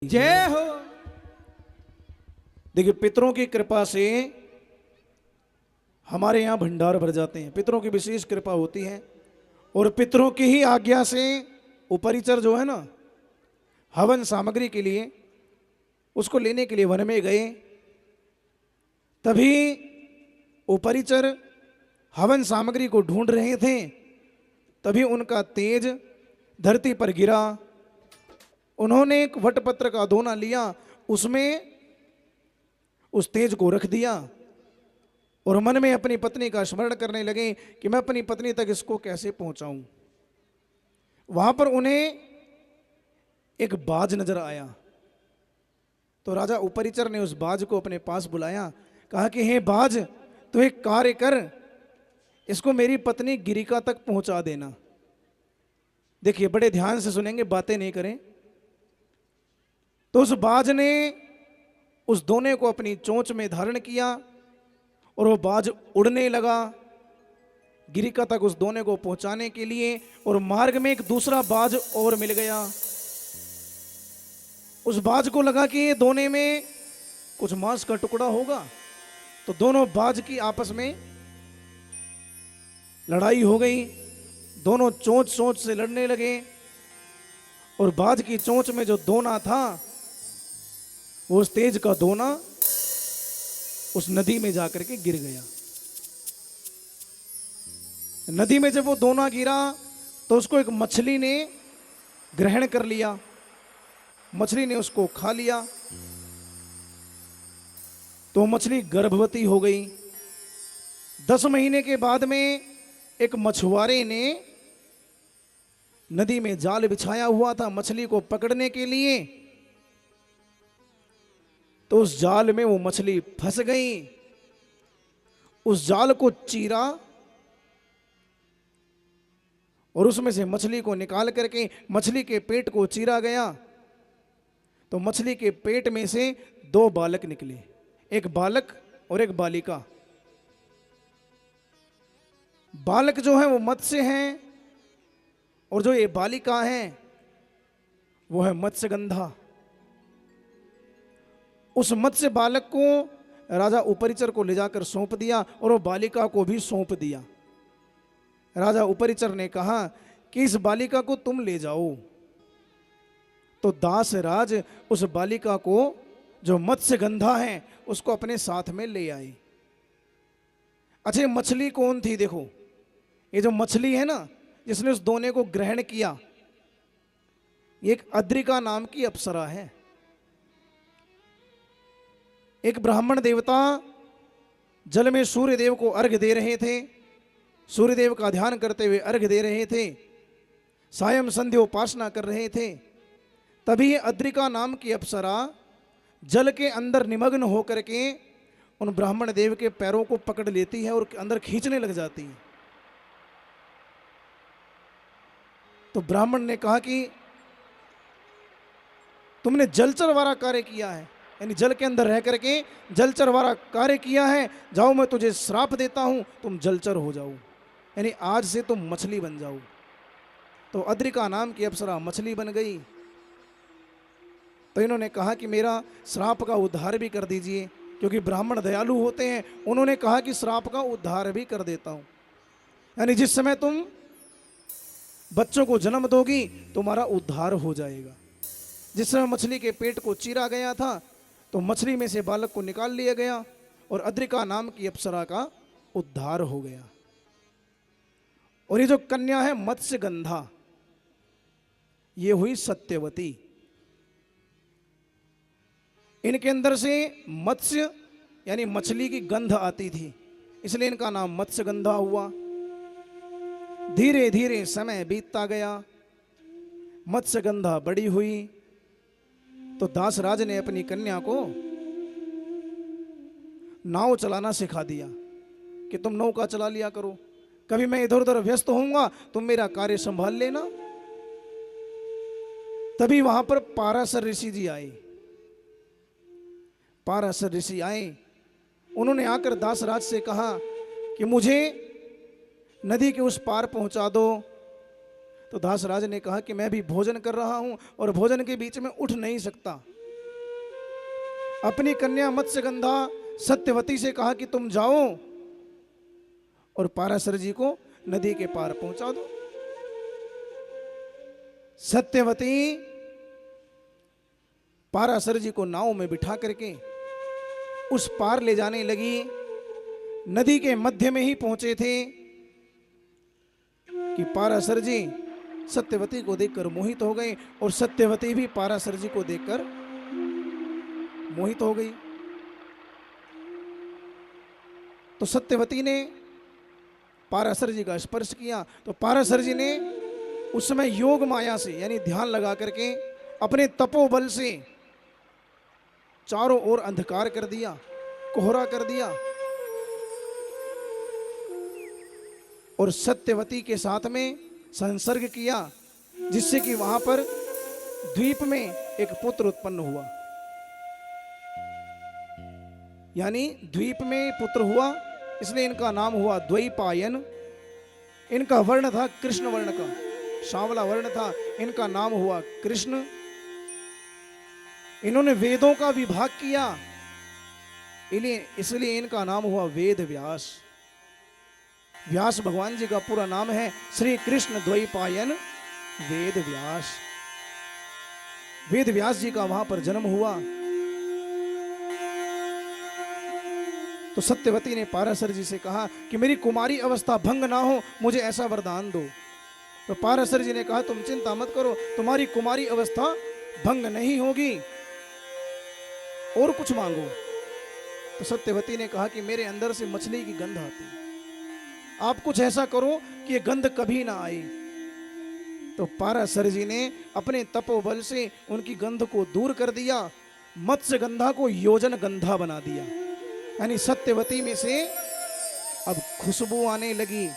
जय हो। देखिए, पितरों की कृपा से हमारे यहाँ भंडार भर जाते हैं। पितरों की विशेष कृपा होती है और पितरों की ही आज्ञा से उपरिचर जो है ना, हवन सामग्री के लिए उसको लेने के लिए वन में गए। तभी उपरिचर हवन सामग्री को ढूंढ रहे थे, तभी उनका तेज धरती पर गिरा। उन्होंने एक वटपत्र का दोना लिया, उसमें उस तेज को रख दिया और मन में अपनी पत्नी का स्मरण करने लगे कि मैं अपनी पत्नी तक इसको कैसे पहुंचाऊं। वहां पर उन्हें एक बाज नजर आया, तो राजा उपरिचर ने उस बाज को अपने पास बुलाया, कहा कि हे बाज, तू एक कार्य कर, इसको मेरी पत्नी गिरिका तक पहुंचा देना। देखिए, बड़े ध्यान से सुनेंगे, बातें नहीं करें। तो उस बाज ने उस दोने को अपनी चोंच में धारण किया और वो बाज उड़ने लगा गिरिका तक उस दोने को पहुंचाने के लिए। और मार्ग में एक दूसरा बाज और मिल गया। उस बाज को लगा कि ये दोने में कुछ मांस का टुकड़ा होगा, तो दोनों बाज की आपस में लड़ाई हो गई। दोनों चोंच चोंच से लड़ने लगे और बाज की चोंच में जो दोना था, वो उस तेज का दोना उस नदी में जाकर के गिर गया। नदी में जब वो दोना गिरा तो उसको एक मछली ने ग्रहण कर लिया। मछली ने उसको खा लिया, तो मछली गर्भवती हो गई। 10 महीने के बाद में एक मछुआरे ने नदी में जाल बिछाया हुआ था मछली को पकड़ने के लिए, तो उस जाल में वो मछली फंस गई। उस जाल को चीरा और उसमें से मछली को निकाल करके मछली के पेट को चीरा गया, तो मछली के पेट में से 2 बालक निकले, एक बालक और एक बालिका। बालक जो है वो मत्स्य हैं और जो ये बालिका है वो है मत्स्यगंधा। उस मत्स्य बालक को राजा उपरिचर को ले जाकर सौंप दिया और वो बालिका को भी सौंप दिया। राजा उपरिचर ने कहा कि इस बालिका को तुम ले जाओ। तो दास राज उस बालिका को, जो मत्स्यगंधा है, उसको अपने साथ में ले आए। अच्छा, मछली कौन थी? देखो, ये जो मछली है ना, जिसने उस दोने को ग्रहण किया, ये एक अद्रिका नाम की अप्सरा है। एक ब्राह्मण देवता जल में सूर्य देव को अर्घ्य दे रहे थे, सूर्य देव का ध्यान करते हुए अर्घ्य दे रहे थे, सायं संध्या उपासना कर रहे थे। तभी अद्रिका नाम की अप्सरा जल के अंदर निमग्न होकर के उन ब्राह्मण देव के पैरों को पकड़ लेती है और अंदर खींचने लग जाती है। तो ब्राह्मण ने कहा कि तुमने जलचर वाला कार्य किया है, यानी जल के अंदर रह करके जलचर वाला कार्य किया है। जाओ, मैं तुझे श्राप देता हूं, तुम जलचर हो जाओ, यानी आज से तुम मछली बन जाओ। तो अद्रिका नाम की अप्सरा मछली बन गई। तो इन्होंने कहा कि मेरा श्राप का उद्धार भी कर दीजिए, क्योंकि ब्राह्मण दयालु होते हैं। उन्होंने कहा कि श्राप का उद्धार भी कर देता हूं, यानी जिस समय तुम बच्चों को जन्म दोगी तुम्हारा उद्धार हो जाएगा। जिस समय मछली के पेट को चीरा गया था, तो मछली में से बालक को निकाल लिया गया और अद्रिका नाम की अप्सरा का उद्धार हो गया। और ये जो कन्या है मत्स्यगंधा, ये हुई सत्यवती। इनके अंदर से मत्स्य यानी मछली की गंध आती थी, इसलिए इनका नाम मत्स्यगंधा हुआ। धीरे धीरे समय बीतता गया, मत्स्यगंधा बड़ी हुई, तो दासराज ने अपनी कन्या को नाव चलाना सिखा दिया कि तुम नौका चला लिया करो, कभी मैं इधर उधर व्यस्त होऊंगा, तुम मेरा कार्य संभाल लेना। तभी वहां पर पाराशर ऋषि जी आए। पाराशर ऋषि आए, उन्होंने आकर दासराज से कहा कि मुझे नदी के उस पार पहुंचा दो। तो दासराज ने कहा कि मैं भी भोजन कर रहा हूं और भोजन के बीच में उठ नहीं सकता। अपनी कन्या मत्स्यगंधा सत्यवती से कहा कि तुम जाओ और पाराशर जी को नदी के पार पहुंचा दो। सत्यवती पाराशर जी को नाव में बिठा करके उस पार ले जाने लगी। नदी के मध्य में ही पहुंचे थे कि पाराशर जी सत्यवती को देखकर मोहित हो गए और सत्यवती भी पाराशर जी को देखकर मोहित हो गई। तो सत्यवती ने पाराशर जी का स्पर्श किया तो पाराशर जी ने उस समय योग माया से यानी ध्यान लगा करके अपने तपोबल से चारों ओर अंधकार कर दिया, कोहरा कर दिया और सत्यवती के साथ में संसर्ग किया, जिससे कि वहां पर द्वीप में एक पुत्र उत्पन्न हुआ। यानी द्वीप में पुत्र हुआ, इसलिए इनका नाम हुआ द्वैपायन। इनका वर्ण था कृष्ण वर्ण का, सांवला वर्ण था, इनका नाम हुआ कृष्ण। इन्होंने वेदों का विभाग किया, इसलिए इनका नाम हुआ वेद व्यास। व्यास भगवान जी का पूरा नाम है श्री कृष्ण द्वैपायन वेद व्यास। वेद व्यास जी का वहां पर जन्म हुआ। तो सत्यवती ने पाराशर जी से कहा कि मेरी कुमारी अवस्था भंग ना हो, मुझे ऐसा वरदान दो। तो पाराशर जी ने कहा तुम चिंता मत करो, तुम्हारी कुमारी अवस्था भंग नहीं होगी, और कुछ मांगो। तो सत्यवती ने कहा कि मेरे अंदर से मछली की गंध आती है, आप कुछ ऐसा करो कि ये गंध कभी ना आए। तो पाराशर जी ने अपने तपोबल से उनकी गंध को दूर कर दिया, मत्स्य गंधा को योजन गंधा बना दिया। यानी सत्यवती में से अब खुशबू आने लगी।